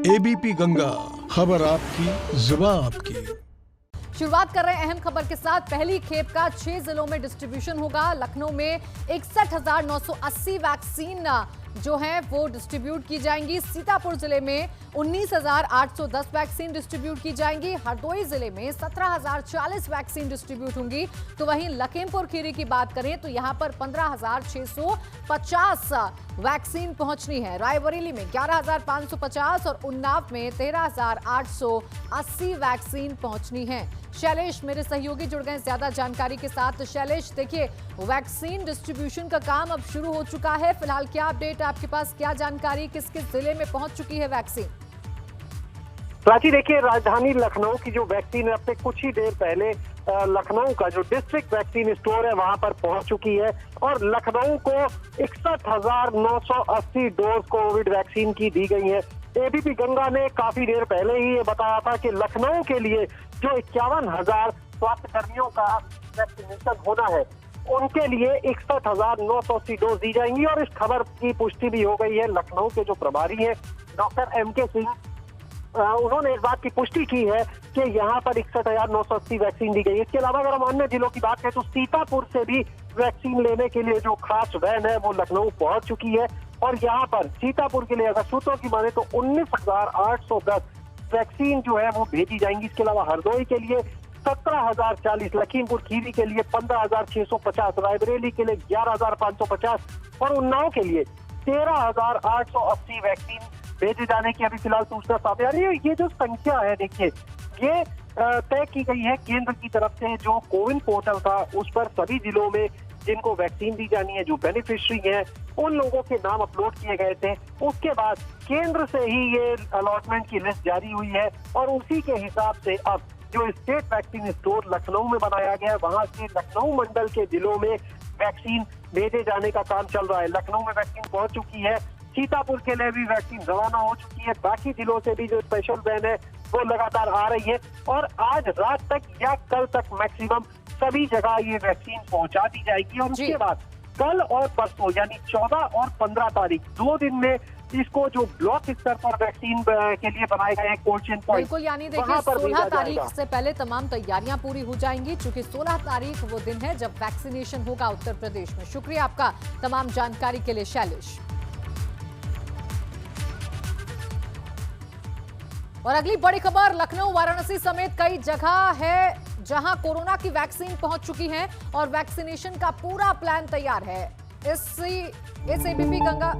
ABP Ganga, खबर आपकी, जुबान आपकी। शुरुआत कर रहे हैं अहम खबर के साथ। पहली खेप का 6 जिलों में डिस्ट्रीब्यूशन होगा। लखनऊ में 61,980 वैक्सीन जो हैं वो डिस्ट्रीब्यूट की जाएंगी। सीतापुर जिले में 19,810 वैक्सीन डिस्ट्रीब्यूट की जाएंगी। हरदोई जिले में 17,040 वैक्सीन डिस्ट्रीब्यूट होंगी। तो वहीं लखीमपुर खीरी की बात करें तो यहां पर 15,650 वैक्सीन पहुंचनी है। रायबरेली में 11,550 और उन्नाव में 13,880 वैक्सीन पहुंचनी है। शैलेश मेरे सहयोगी जुड़ गए ज्यादा जानकारी के साथ। तो शैलेश, देखिए वैक्सीन डिस्ट्रीब्यूशन का काम अब शुरू हो चुका है। फिलहाल क्या अपडेट आपके पास, क्या जानकारी, किस किस जिले में पहुंच चुकी है वैक्सीन? प्राची, देखिए राजधानी लखनऊ की जो वैक्सीन है, अब से कुछ ही देर पहले लखनऊ का जो डिस्ट्रिक्ट वैक्सीन स्टोर है वहां पर पहुंच चुकी है और लखनऊ को 61,980 डोज कोविड वैक्सीन की दी गई है। एबीपी गंगा ने काफी देर पहले ही ये बताया था कि लखनऊ के लिए जो 51,000 स्वास्थ्य कर्मियों का वैक्सीनेशन होना है, उनके लिए 61,980 डोज दी जाएंगी। और इस खबर की पुष्टि भी हो गई है। लखनऊ के जो प्रभारी हैं डॉक्टर MK सिंह, उन्होंने इस बात की पुष्टि की है कि यहाँ पर 61,980 वैक्सीन दी गई है। इसके अलावा अगर हम अन्य जिलों की बात करें तो सीतापुर से भी वैक्सीन लेने के लिए जो खास वैन है वो लखनऊ पहुंच चुकी है। और यहाँ पर सीतापुर के लिए अगर सूत्रों की माने तो 19,810 वैक्सीन जो है वो भेजी जाएंगी। इसके अलावा हरदोई के लिए 17,040, लखीमपुर खीरी के लिए 15,650, रायबरेली के लिए 11,550 और उन्नाव के लिए 13,880 वैक्सीन भेजे जाने की अभी फिलहाल सूचना सामने आ रही है। ये जो संख्या है, देखिए ये तय की गई है केंद्र की तरफ से। जो कोविन पोर्टल था उस पर सभी जिलों में जिनको वैक्सीन दी जानी है, जो बेनिफिशियरी हैं, उन लोगों के नाम अपलोड किए गए थे। उसके बाद केंद्र से ही ये अलॉटमेंट की लिस्ट जारी हुई है और उसी के हिसाब से अब जो स्टेट वैक्सीन स्टोर लखनऊ में बनाया गया है, वहां से लखनऊ मंडल के जिलों में वैक्सीन भेजे जाने का काम चल रहा है। लखनऊ में वैक्सीन पहुंच चुकी है, सीतापुर के लिए भी वैक्सीन रवाना हो चुकी है। बाकी जिलों से भी जो स्पेशल वैन है वो लगातार आ रही है और आज रात तक या कल तक मैक्सिमम सभी जगह ये वैक्सीन पहुंचा दी जाएगी। और उसके बाद कल और परसों यानी 14 और 15 तारीख 2 दिन में इसको जो ब्लॉक स्तर पर वैक्सीन के लिए बनाए गए हैं कोल्ड चेन पॉइंट, बिल्कुल, यानी देखिए 16 तारीख से पहले तमाम तैयारियां पूरी हो जाएंगी, क्योंकि 16 तारीख वो दिन है जब वैक्सीनेशन होगा उत्तर प्रदेश में। शुक्रिया आपका तमाम जानकारी के लिए शैलेश। और अगली बड़ी खबर, लखनऊ वाराणसी समेत कई जगह है जहां कोरोना की वैक्सीन पहुंच चुकी है और वैक्सीनेशन का पूरा प्लान तैयार है। इस एबीपी गंगा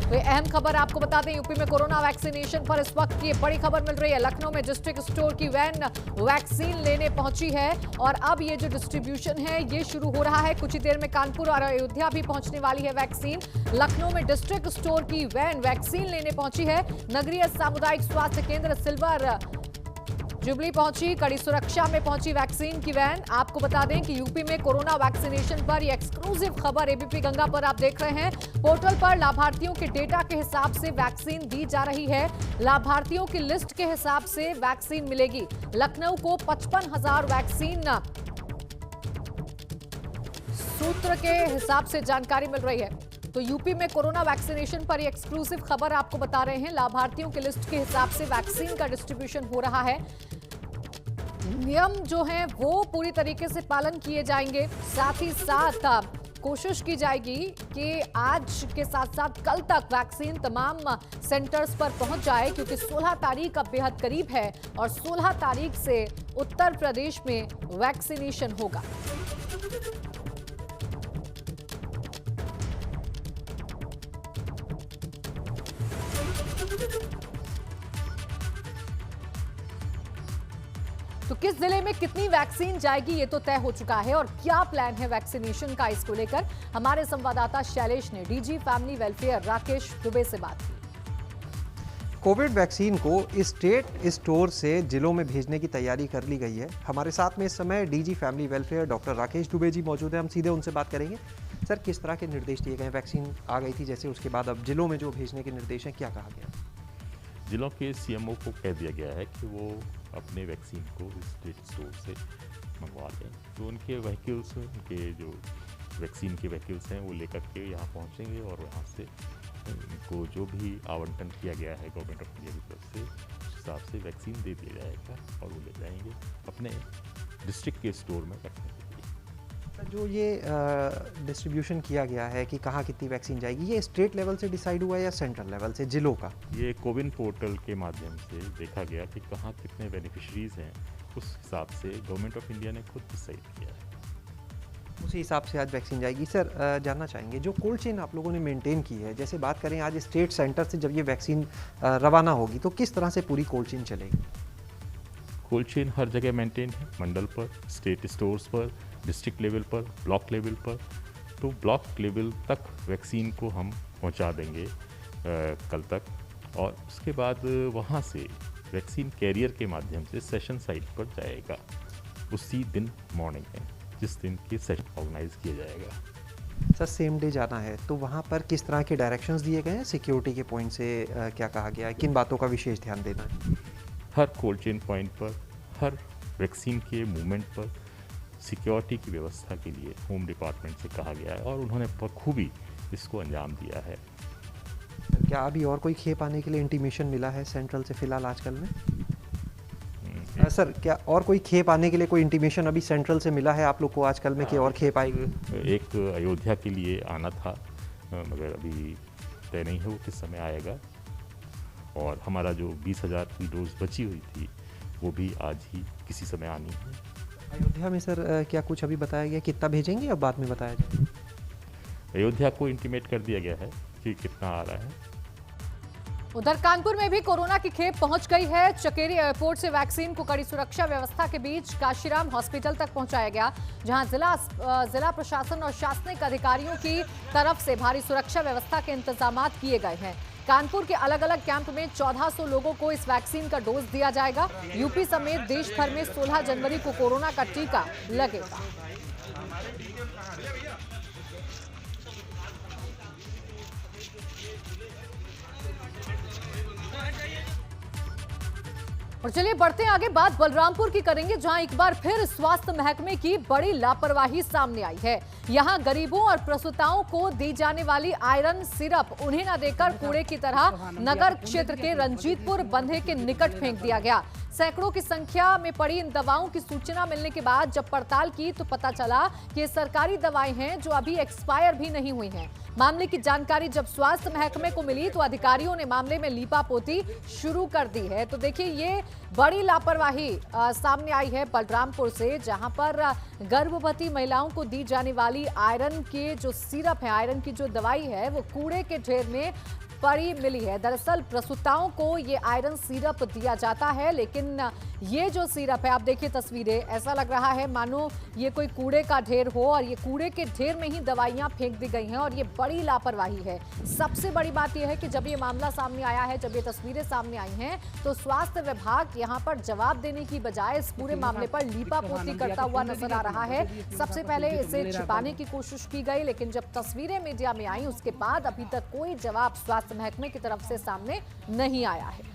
तो ये अहम खबर आपको बता दें, यूपी में कोरोना वैक्सीनेशन पर इस वक्त की बड़ी खबर मिल रही है। लखनऊ में डिस्ट्रिक्ट स्टोर की वैन वैक्सीन लेने पहुंची है और अब ये जो डिस्ट्रीब्यूशन है ये शुरू हो रहा है। कुछ ही देर में कानपुर और अयोध्या भी पहुंचने वाली है वैक्सीन। लखनऊ में डिस्ट्रिक्ट स्टोर की वैन वैक्सीन लेने पहुंची है। नगरीय सामुदायिक स्वास्थ्य केंद्र सिल्वर जुबली पहुंची, कड़ी सुरक्षा में पहुंची वैक्सीन की वैन। आपको बता दें कि यूपी में कोरोना वैक्सीनेशन पर ये एक्सक्लूसिव खबर एबीपी गंगा पर आप देख रहे हैं। पोर्टल पर लाभार्थियों के डेटा के हिसाब से वैक्सीन दी जा रही है। लाभार्थियों की लिस्ट के हिसाब से वैक्सीन मिलेगी। लखनऊ को 55,000 वैक्सीन सूत्र के हिसाब से जानकारी मिल रही है। तो यूपी में कोरोना वैक्सीनेशन पर ये एक्सक्लूसिव खबर आपको बता रहे हैं। लाभार्थियों की लिस्ट के हिसाब से वैक्सीन का डिस्ट्रीब्यूशन हो रहा है। नियम जो हैं वो पूरी तरीके से पालन किए जाएंगे। साथ ही साथ कोशिश की जाएगी कि आज के साथ साथ कल तक वैक्सीन तमाम सेंटर्स पर पहुंच जाए, क्योंकि 16 तारीख अब बेहद करीब है और 16 तारीख से उत्तर प्रदेश में वैक्सीनेशन होगा। तो किस जिले में कितनी वैक्सीन जाएगी ये तो तय हो चुका है और क्या प्लान है वैक्सीनेशन का, इसको लेकर हमारे संवाददाता शैलेश ने DG family welfare Rakesh Dubey से बात की। कोविड वैक्सीन को स्टेट स्टोर से जिलों में भेजने की तैयारी कर ली गई है। हमारे साथ में इस समय DG family welfare doctor Rakesh Dubey ji मौजूद हैं। हम सीधे उनसे बात करेंगे। सर, किस तरह के निर्देश दिए गए? वैक्सीन आ गई थी जैसे, उसके बाद अब जिलों में जो भेजने के निर्देश हैं, क्या कहा गया? जिलों के सीएमओ को कह दिया गया है कि वो अपने वैक्सीन को स्टेट स्टोर से मंगवा लें। तो उनके व्हीकल्स, उनके जो वैक्सीन के व्हीकल्स हैं वो लेकर के यहाँ पहुँचेंगे और वहाँ से को जो भी आवंटन किया गया है गवर्नमेंट ऑफ इंडिया की तरफ से उस हिसाब से वैक्सीन दे दिया जाएगा और वो ले जाएंगे अपने डिस्ट्रिक्ट के स्टोर में रखने के लिए। जो ये डिस्ट्रीब्यूशन किया गया है कि कहाँ कितनी वैक्सीन जाएगी, ये स्टेट लेवल से डिसाइड हुआ है या सेंट्रल लेवल से, जिलों का? ये कोविन पोर्टल के माध्यम से देखा गया कि कहाँ कितने बेनिफिशरीज हैं, उस हिसाब से गवर्नमेंट ऑफ इंडिया ने खुद डिसाइड किया है। उसी हिसाब से आज वैक्सीन जाएगी। सर जानना चाहेंगे जो कोल्ड चेन आप लोगों ने मेंटेन की है, जैसे बात करें आज स्टेट सेंटर से जब ये वैक्सीन रवाना होगी तो किस तरह से पूरी कोल्ड चेन चलेगी? कोल्ड चेन हर जगह मेंटेन है, मंडल पर, स्टेट स्टोर्स पर, डिस्ट्रिक्ट लेवल पर, ब्लॉक लेवल पर। तो ब्लॉक लेवल तक वैक्सीन को हम पहुंचा देंगे कल तक, और उसके बाद वहां से वैक्सीन कैरियर के माध्यम से सेशन साइट पर जाएगा उसी दिन मॉर्निंग में, जिस दिन की सेशन ऑर्गेनाइज किया जाएगा। सर सेम डे जाना है तो वहाँ पर किस तरह के डायरेक्शंस दिए गए हैं? सिक्योरिटी के पॉइंट से क्या कहा गया है, किन बातों का विशेष ध्यान देना है? हर कोल्ड चेन पॉइंट पर, हर वैक्सीन के मूवमेंट पर सिक्योरिटी की व्यवस्था के लिए होम डिपार्टमेंट से कहा गया है और उन्होंने बखूबी इसको अंजाम दिया है। क्या अभी और कोई खेप आने के लिए इंटीमेशन मिला है सेंट्रल से फिलहाल आजकल में? सर क्या और कोई खेप आने के लिए कोई इंटीमेशन अभी सेंट्रल से मिला है आप लोग को आजकल में कि और खेप आएगी? एक अयोध्या के लिए आना था, मगर अभी तय नहीं है वो किस समय आएगा। और हमारा जो 20,000 की डोज बची हुई थी वो भी आज ही किसी समय आनी है। अयोध्या में सर क्या कुछ अभी बताया गया, कितना भेजेंगे या बाद में बताया जाएगा? अयोध्या को इंटीमेट कर दिया गया है कि कितना आ रहा है। उधर कानपुर में भी कोरोना की खेप पहुंच गई है। चकेरी एयरपोर्ट से वैक्सीन को कड़ी सुरक्षा व्यवस्था के बीच काशीराम हॉस्पिटल तक पहुंचाया गया, जहां जिला प्रशासन और शासनिक अधिकारियों की तरफ से भारी सुरक्षा व्यवस्था के इंतजाम किए गए हैं। कानपुर के अलग अलग कैंप में 1400 लोगों को इस वैक्सीन का डोज दिया जाएगा। यूपी समेत देश भर में 16 जनवरी को कोरोना का टीका लगेगा। और चलिए बढ़ते हैं आगे, बात बलरामपुर की करेंगे, जहां एक बार फिर स्वास्थ्य महकमे की बड़ी लापरवाही सामने आई है। यहां गरीबों और प्रसूताओं को दी जाने वाली आयरन सिरप उन्हें न देकर कूड़े की तरह नगर क्षेत्र के रंजीतपुर बंधे के निकट फेंक दिया गया। सैकड़ों की संख्या में पड़ी इन दवाओं की सूचना मिलने के बाद जब पड़ताल की तो पता चला कि ये सरकारी दवाएं हैं जो अभी एक्सपायर भी नहीं हुई हैं। मामले की जानकारी जब स्वास्थ्य महकमे को मिली तो अधिकारियों ने मामले में लीपापोती शुरू कर दी है। तो देखिए ये बड़ी लापरवाही सामने आई है बलरामपुर से, जहां पर गर्भवती महिलाओं को दी जाने वाली आयरन के जो सिरप है, आयरन की जो दवाई है, वो कूड़े के ढेर में पड़ी मिली है। दरअसल प्रसूताओं को ये आयरन सिरप दिया जाता है, लेकिन ये जो सिरप है, आप देखिए तस्वीरें, ऐसा लग रहा है मानो ये कोई कूड़े का ढेर हो और ये कूड़े के ढेर में ही दवाइयां फेंक दी गई हैं और ये बड़ी लापरवाही है। सबसे बड़ी बात यह है कि जब ये मामला सामने आया है, जब ये तस्वीरें सामने आई हैं, तो स्वास्थ्य विभाग यहां पर जवाब देने की बजाय इस पूरे मामले पर लीपापोती करता हुआ नजर आ रहा है। सबसे पहले इसे छिपाने की कोशिश की गई, लेकिन जब तस्वीरें मीडिया में आई उसके बाद अभी तक कोई जवाब स्वास्थ्य महकमे की तरफ से सामने नहीं आया है।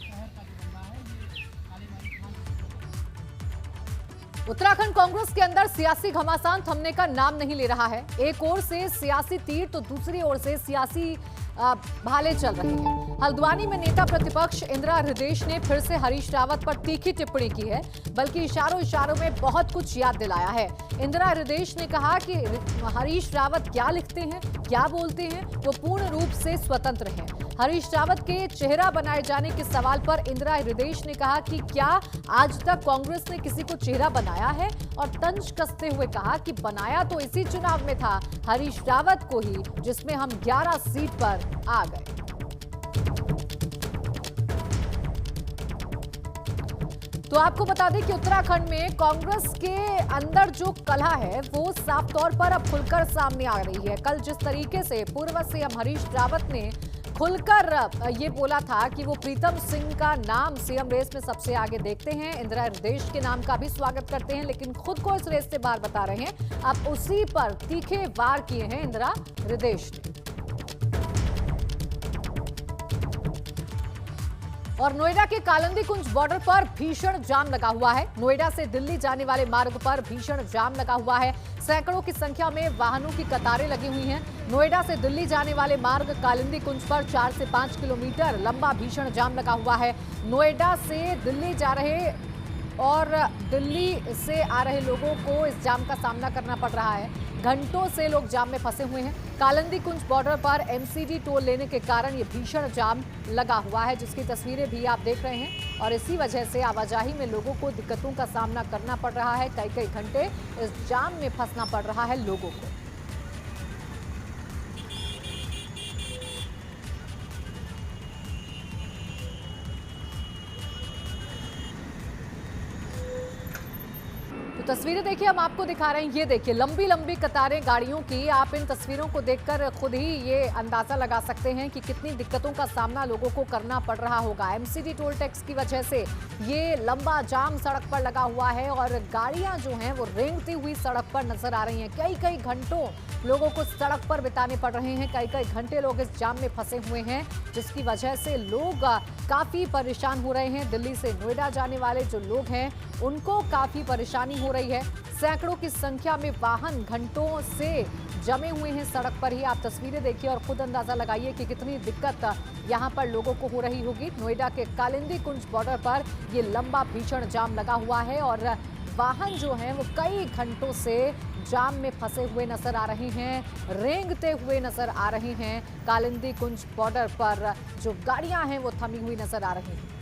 उत्तराखंड कांग्रेस के अंदर सियासी घमासान थमने का नाम नहीं ले रहा है। एक ओर से सियासी तीर तो दूसरी ओर से सियासी भाले चल रहे हैं। हल्द्वानी में नेता प्रतिपक्ष इंदिरा हृदयेश ने फिर से हरीश रावत पर तीखी टिप्पणी की है, बल्कि इशारों में बहुत कुछ याद दिलाया है। इंदिरा हृदयेश ने कहा कि हरीश रावत क्या लिखते हैं, क्या बोलते हैं, वो पूर्ण रूप से स्वतंत्र हैं। हरीश रावत के चेहरा बनाए जाने के सवाल पर इंदिरा हृदयेश ने कहा कि क्या आज तक कांग्रेस ने किसी को चेहरा बनाया है, और तंज कसते हुए कहा कि बनाया तो इसी चुनाव में था, हरीश रावत को ही, जिसमें हम 11 सीट पर आ गए। तो आपको बता दें कि उत्तराखंड में कांग्रेस के अंदर जो कलह है वो साफ तौर पर अब खुलकर सामने आ रही है। कल जिस तरीके से पूर्व सीएम हरीश रावत ने खुलकर ये बोला था कि वो प्रीतम सिंह का नाम सीएम रेस में सबसे आगे देखते हैं, इंदिरा हृदयेश के नाम का भी स्वागत करते हैं, लेकिन खुद को इस रेस से बाहर बता रहे हैं। अब उसी पर तीखे वार किए हैं इंदिरा हृदयेश ने। और नोएडा के कालिंदी कुंज बॉर्डर पर भीषण जाम लगा हुआ है। नोएडा से दिल्ली जाने वाले मार्ग पर भीषण जाम लगा हुआ है। सैकड़ों की संख्या में वाहनों की कतारें लगी हुई हैं। नोएडा से दिल्ली जाने वाले मार्ग कालिंदी कुंज पर 4 से 5 किलोमीटर लंबा भीषण जाम लगा हुआ है। नोएडा से दिल्ली जा रहे और दिल्ली से आ रहे लोगों को इस जाम का सामना करना पड़ रहा है। घंटों से लोग जाम में फंसे हुए हैं। कालिंदी कुंज बॉर्डर पर एमसीडी टोल लेने के कारण ये भीषण जाम लगा हुआ है, जिसकी तस्वीरें भी आप देख रहे हैं। और इसी वजह से आवाजाही में लोगों को दिक्कतों का सामना करना पड़ रहा है। कई घंटे इस जाम में फंसना पड़ रहा है लोगों को। तस्वीरें देखिए, हम आपको दिखा रहे हैं। ये देखिए लंबी लंबी कतारें गाड़ियों की। आप इन तस्वीरों को देखकर खुद ही ये अंदाजा लगा सकते हैं कि कितनी दिक्कतों का सामना लोगों को करना पड़ रहा होगा। एमसीडी टोल टैक्स की वजह से ये लंबा जाम सड़क पर लगा हुआ है और गाड़ियां जो हैं वो रेंगती हुई सड़क पर नजर आ रही हैं। कई घंटों लोगों को सड़क पर बिताने पड़ रहे हैं। कई घंटे लोग इस जाम में फंसे हुए हैं, जिसकी वजह से लोग काफी परेशान हो रहे हैं। दिल्ली से नोएडा जाने वाले जो लोग हैं उनको काफी परेशानी हो रही है। सैकड़ों की संख्या में वाहन घंटों से जमे हुए हैं सड़क पर ही। आप तस्वीरें देखिए और खुद अंदाजा लगाइए कि कितनी दिक्कत यहां पर लोगों को हो रही होगी। नोएडा के कालिंदी कुंज बॉर्डर पर ये लंबा भीषण जाम लगा हुआ है और वाहन जो हैं वो कई घंटों से जाम में फंसे हुए नजर आ रहे हैं, रेंगते हुए नजर आ रहे हैं। कालिंदी कुंज बॉर्डर पर जो गाड़ियां हैं वो थमी हुई नजर आ रही हैं।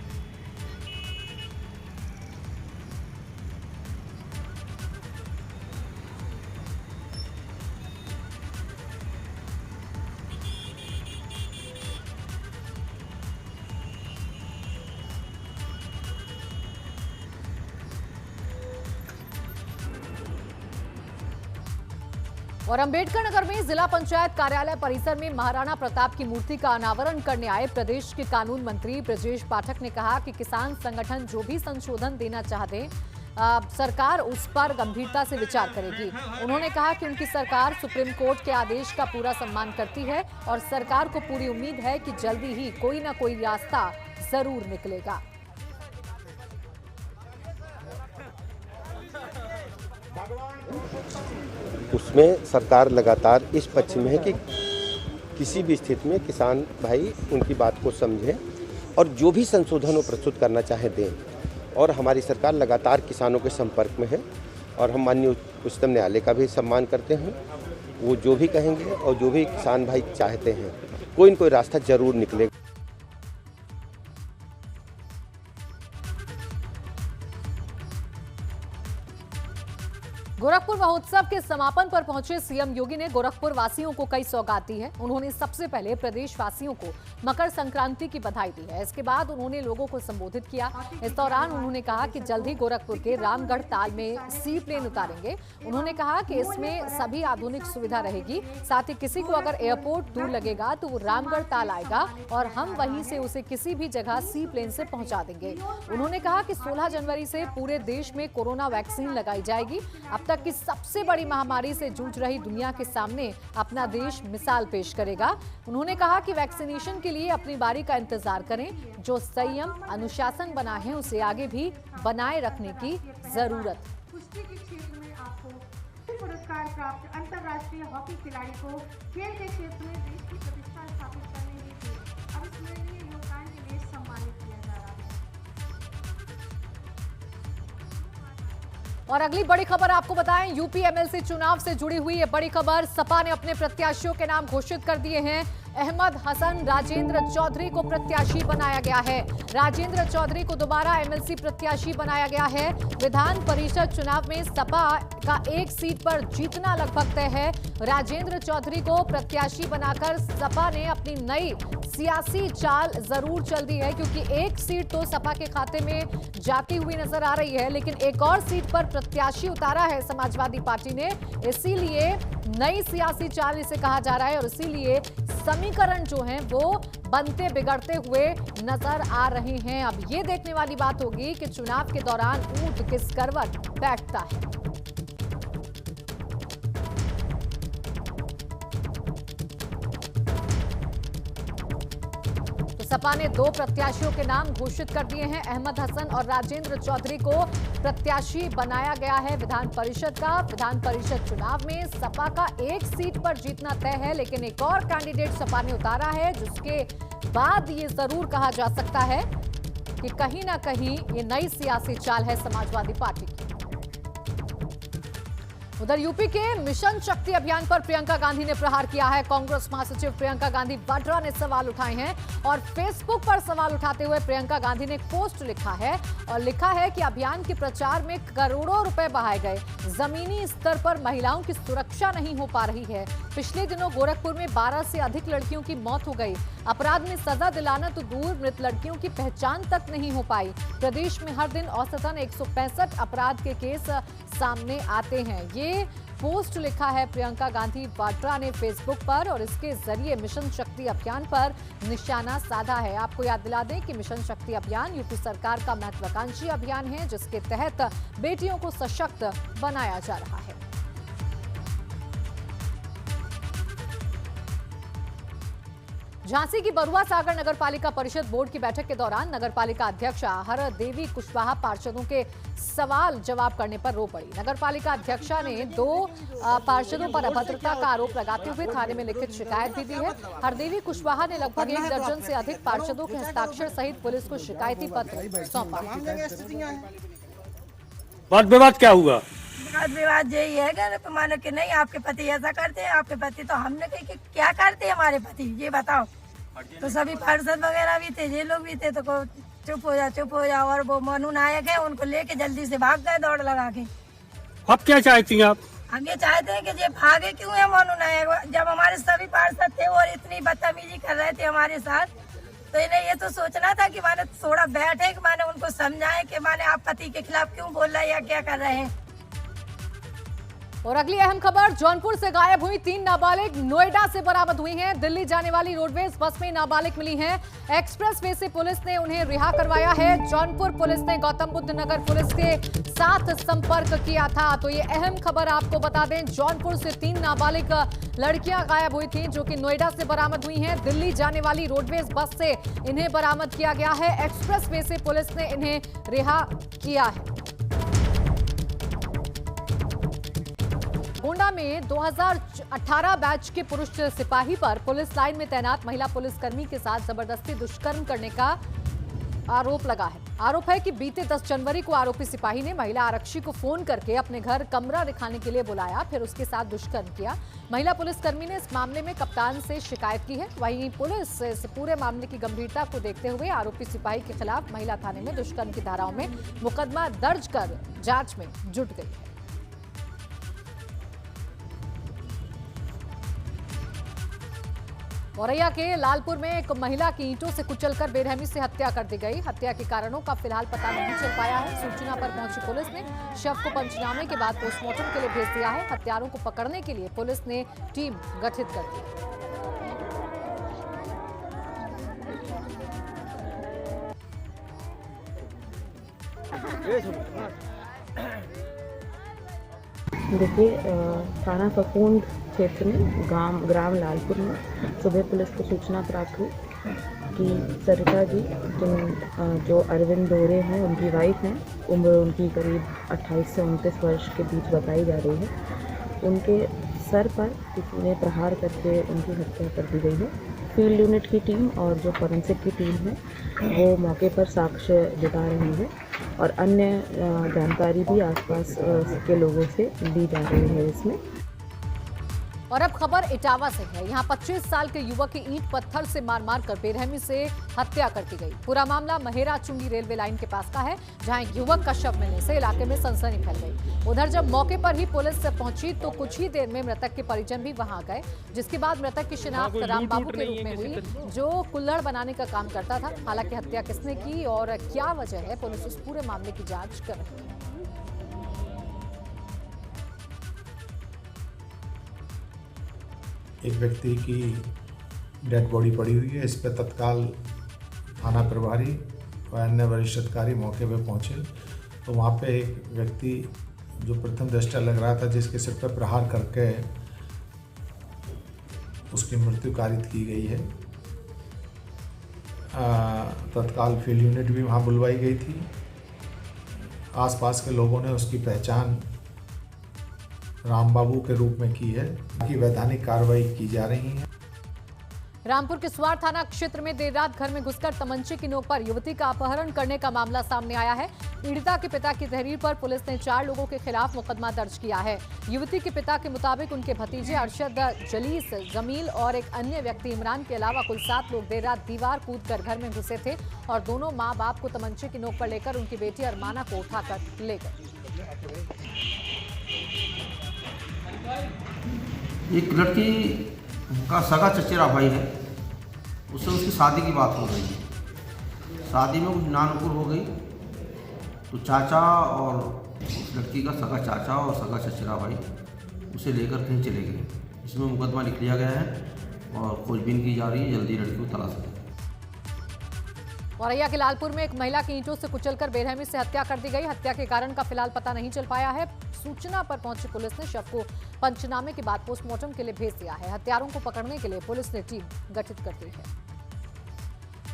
और अंबेडकर नगर में जिला पंचायत कार्यालय परिसर में महाराणा प्रताप की मूर्ति का अनावरण करने आए प्रदेश के कानून मंत्री ब्रजेश पाठक ने कहा कि किसान संगठन जो भी संशोधन देना चाहते सरकार उस पर गंभीरता से विचार करेगी। उन्होंने कहा कि उनकी सरकार सुप्रीम कोर्ट के आदेश का पूरा सम्मान करती है और सरकार को पूरी उम्मीद है कि जल्दी ही कोई ना कोई रास्ता जरूर निकलेगा। उसमें सरकार लगातार इस पक्ष में है कि किसी भी स्थिति में किसान भाई उनकी बात को समझें और जो भी संशोधन वो प्रस्तुत करना चाहे दें। और हमारी सरकार लगातार किसानों के संपर्क में है और हम माननीय उच्चतम न्यायालय का भी सम्मान करते हैं। वो जो भी कहेंगे और जो भी किसान भाई चाहते हैं कोई न कोई रास्ता जरूर निकलेगा। गोरखपुर महोत्सव के समापन पर पहुंचे सीएम योगी ने गोरखपुर वासियों को कई सौगात दी है। उन्होंने सबसे पहले प्रदेश वासियों को मकर संक्रांति की बधाई दी है। इसके बाद उन्होंने लोगों को संबोधित किया। इस दौरान उन्होंने कहा कि जल्द ही गोरखपुर के रामगढ़ ताल में सी प्लेन उतारेंगे। उन्होंने कहा कि इसमें सभी आधुनिक सुविधा रहेगी। साथ ही किसी को अगर एयरपोर्ट दूर लगेगा तो वो रामगढ़ ताल आएगा और हम वहीं से उसे किसी भी जगह सी प्लेन से पहुंचा देंगे। उन्होंने कहा कि 16 जनवरी से पूरे देश में कोरोना वैक्सीन लगाई जाएगी। अब तक की सबसे बड़ी महामारी से जूझ रही दुनिया के सामने अपना देश मिसाल पेश करेगा। उन्होंने कहा कि वैक्सीनेशन के लिए अपनी बारी का इंतजार करें। जो संयम अनुशासन बना है उसे आगे भी बनाए रखने की जरूरत है। कुश्ती के क्षेत्र में आपको पुरस्कार प्राप्त अंतर्राष्ट्रीय हॉकी खिलाड़ी को खेल के क्षेत्र में देश की प्रतिष्ठा स्थापित करने हेतु अविस्मरणीय योगदान के लिए सम्मानित किया जा रहा है। और अगली बड़ी खबर आपको बताएं, यूपी एमएलसी चुनाव से जुड़ी हुई ये बड़ी खबर। सपा ने अपने प्रत्याशियों के नाम घोषित कर दिए हैं। अहमद हसन राजेंद्र चौधरी को प्रत्याशी बनाया गया है। राजेंद्र चौधरी को दोबारा एमएलसी प्रत्याशी बनाया गया है। विधान परिषद चुनाव में सपा का एक सीट पर जीतना लगभग तय है। राजेंद्र चौधरी को प्रत्याशी बनाकर सपा ने अपनी नई सियासी चाल जरूर चल दी है, क्योंकि एक सीट तो सपा के खाते में जाती हुई नजर आ रही है, लेकिन एक और सीट पर प्रत्याशी उतारा है समाजवादी पार्टी ने। इसीलिए नई सियासी चाल इसे कहा जा रहा है और इसीलिए समीकरण जो हैं वो बनते बिगड़ते हुए नजर आ रहे हैं। अब ये देखने वाली बात होगी कि चुनाव के दौरान ऊंट किस करवट बैठता है। सपा ने 2 प्रत्याशियों के नाम घोषित कर दिए हैं। अहमद हसन और राजेंद्र चौधरी को प्रत्याशी बनाया गया है विधान परिषद का। विधान परिषद चुनाव में सपा का 1 सीट पर जीतना तय है, लेकिन एक और कैंडिडेट सपा ने उतारा है, जिसके बाद ये जरूर कहा जा सकता है कि कहीं ना कहीं ये नई सियासी चाल है समाजवादी पार्टी की। उधर यूपी के मिशन शक्ति अभियान पर प्रियंका गांधी ने प्रहार किया है। कांग्रेस महासचिव प्रियंका गांधी वाड्रा ने सवाल उठाए हैं और फेसबुक पर सवाल उठाते हुए प्रियंका गांधी ने पोस्ट लिखा है और लिखा है कि अभियान के प्रचार में करोड़ों रुपए बहाए गए, जमीनी स्तर पर महिलाओं की सुरक्षा नहीं हो पा रही है। पिछले दिनों गोरखपुर में 12 से अधिक लड़कियों की मौत हो गई। अपराध में सजा दिलाना तो दूर, मृत लड़कियों की पहचान तक नहीं हो पाई। प्रदेश में हर दिन औसतन 165 अपराध के केस सामने आते हैं। ये पोस्ट लिखा है प्रियंका गांधी वाड्रा ने फेसबुक पर और इसके जरिए मिशन शक्ति अभियान पर निशाना साधा है। आपको याद दिला दें कि मिशन शक्ति अभियान यूपी सरकार का महत्वाकांक्षी अभियान है, जिसके तहत बेटियों को सशक्त बनाया जा रहा है। झांसी की बरुआ सागर नगर पालिका परिषद बोर्ड की बैठक के दौरान नगर पालिका अध्यक्ष हर देवी कुशवाहा पार्षदों के सवाल जवाब करने पर रो पड़ी। नगर पालिका अध्यक्षा ने 2 पार्षदों पर अभद्रता का आरोप लगाते हुए थाने में लिखित शिकायत भी दी है। हरदेवी कुशवाहा ने लगभग 1 दर्जन से अधिक पार्षदों के हस्ताक्षर सहित पुलिस को शिकायती पत्र सौंपा। वाद विवाद क्या हुआ? वाद विवाद यही है कि मानो कि नहीं आपके पति ऐसा करते हैं, आपके पति तो हमने कही कि क्या करते हैं हमारे पति, ये बताओ। तो सभी पार्षद वगैरह भी थे, ये लोग भी थे, तो को चुप हो जा। और वो मनु नायक है, उनको लेके जल्दी से भाग गए दौड़ लगा के। अब क्या चाहती हैं आप? हम ये चाहते हैं कि ये भागे क्यों है मनु नायक, जब हमारे सभी पार्षद थे और इतनी बदतमीजी कर रहे थे हमारे साथ, तो इन्हें ये तो सोचना था कि माने थोड़ा बैठे, कि माने उनको समझाए कि माने आप पति के खिलाफ क्यों बोल रहे हैं या क्या कर रहे हैं। और अगली अहम खबर, जौनपुर से गायब हुई 3 नाबालिग नोएडा से बरामद हुई हैं। दिल्ली जाने वाली रोडवेज बस में नाबालिग मिली हैं। एक्सप्रेस वे से पुलिस ने उन्हें रिहा करवाया है। जौनपुर पुलिस ने गौतम बुद्ध नगर पुलिस के साथ संपर्क किया था। तो ये अहम खबर आपको बता दें, जौनपुर से 3 नाबालिग लड़कियां गायब हुई थी, जो कि नोएडा से बरामद हुई हैं। दिल्ली जाने वाली रोडवेज बस से इन्हें बरामद किया गया है। एक्सप्रेस वे से पुलिस ने इन्हें रिहा किया है। गोंडा में 2018 बैच के पुरुष सिपाही पर पुलिस लाइन में तैनात महिला पुलिसकर्मी के साथ जबरदस्ती दुष्कर्म करने का आरोप लगा है। आरोप है कि बीते 10 जनवरी को आरोपी सिपाही ने महिला आरक्षी को फोन करके अपने घर कमरा दिखाने के लिए बुलाया, फिर उसके साथ दुष्कर्म किया। महिला पुलिसकर्मी ने इस मामले में कप्तान से शिकायत की है। वहीं पुलिस इस पूरे मामले की गंभीरता को देखते हुए आरोपी सिपाही के खिलाफ महिला थाने में दुष्कर्म की धाराओं में मुकदमा दर्ज कर जांच में जुट गई है। औरैया के लालपुर में एक महिला की ईंटों से कुचलकर बेरहमी से हत्या कर दी गई। हत्या के कारणों का फिलहाल पता नहीं चल पाया है। सूचना पर पहुंची पुलिस ने शव को पंचनामे के बाद पोस्टमार्टम के लिए भेज दिया है। हत्यारों को पकड़ने के लिए पुलिस ने टीम गठित कर दी। देखिए, थाना फफूंद क्षेत्र में ग्राम लालपुर में सुबह पुलिस को सूचना प्राप्त हुई कि सरिता जी जो अरविंद दोरे हैं, उनकी वाइफ हैं, उम्र उनकी करीब 28 से 29 वर्ष के बीच बताई जा रही है। उनके सर पर किसी ने प्रहार करके उनकी हत्या कर दी गई है। फील्ड यूनिट की टीम और जो फॉरेंसिक की टीम है वो मौके पर साक्ष्य जुटा रही है और अन्य जानकारी भी आसपास के लोगों से ली जा रही है इसमें। और अब खबर इटावा से है। यहाँ 25 साल के युवक की ईंट पत्थर से मार कर बेरहमी से हत्या कर दी गई। पूरा मामला महेरा चुंगी रेलवे लाइन के पास का है, जहाँ एक युवक का शव मिलने से इलाके में सनसनी फैल गई। उधर जब मौके पर ही पुलिस पहुंची तो कुछ ही देर में मृतक के परिजन भी वहां गए, जिसके बाद मृतक की शिनाख्त रामबाबू के रूप में हुई, जो कुल्हड़ बनाने का काम करता था। हालांकि हत्या किसने की और क्या वजह है, पुलिस इस पूरे मामले की जाँच कर रही है। एक व्यक्ति की डेड बॉडी पड़ी हुई है। इस पर तत्काल थाना प्रभारी और अन्य वरिष्ठ अधिकारी मौके पर पहुंचे तो वहां पे एक व्यक्ति जो प्रथम दृष्टया लग रहा था, जिसके सिर पर प्रहार करके उसकी मृत्यु कारित की गई है। तत्काल फील्ड यूनिट भी वहाँ बुलवाई गई थी। आसपास के लोगों ने उसकी पहचान राम बाबू के रूप में की है। बाकी वैधानिक कार्रवाई की जा रही है। रामपुर के स्वार थाना क्षेत्र में देर रात घर में घुसकर तमंचे की नोक पर युवती का अपहरण करने का मामला सामने आया है। पीड़िता के पिता की तहरीर पर पुलिस ने 4 लोगों के खिलाफ मुकदमा दर्ज किया है। युवती के पिता के मुताबिक उनके भतीजे अरशद, जलीस, जमील और एक अन्य व्यक्ति इमरान के अलावा कुल 7 लोग देर रात दीवार कूदकर घर में घुसे थे और दोनों माँ बाप को तमंचे की नोक पर लेकर उनकी बेटी अरमाना को उठाकर ले गए। एक लड़की का सगा चचेरा भाई है, उससे उसकी शादी की बात हो गई। शादी में कुछ नानुकुर हो गई तो चाचा और उस लड़की का सगा चाचा और सगा चचेरा भाई उसे लेकर कहीं चले गए। इसमें मुकदमा लिख लिया गया है और खोजबीन की जा रही है, जल्दी लड़की को तलाश करें। औरैया के लालपुर में एक महिला की ईंटों से कुचलकर बेरहमी से हत्या कर दी गई। हत्या के कारण का फिलहाल पता नहीं चल पाया है। सूचना पर पहुंची पुलिस ने शव को पंचनामे के बाद पोस्टमार्टम के लिए भेज दिया है। हत्यारों को पकड़ने के लिए पुलिस ने टीम गठित कर दी है।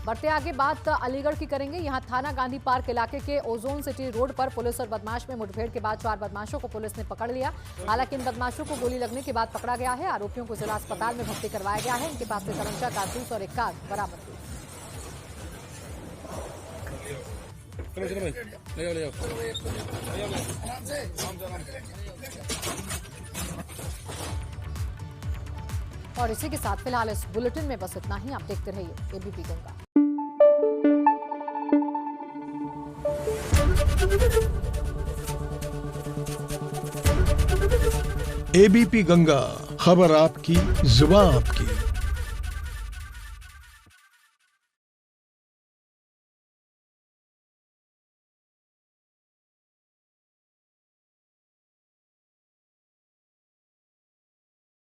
बढ़ते आगे बात अलीगढ़ की करेंगे। यहां थाना गांधी पार्क इलाके के ओजोन सिटी रोड पर पुलिस और बदमाश में मुठभेड़ के बाद 4 बदमाशों को पुलिस ने पकड़ लिया। हालांकि इन बदमाशों को गोली लगने के बाद पकड़ा गया है। आरोपियों को जिला अस्पताल में भर्ती करवाया गया है। इनके पास से तमंचा, कारतूस और एक कार बरामद हुई। और इसी के साथ फिलहाल इस बुलेटिन में बस इतना ही। आप देखते रहिए एबीपी गंगा। एबीपी गंगा, खबर आपकी, जुबान आपकी।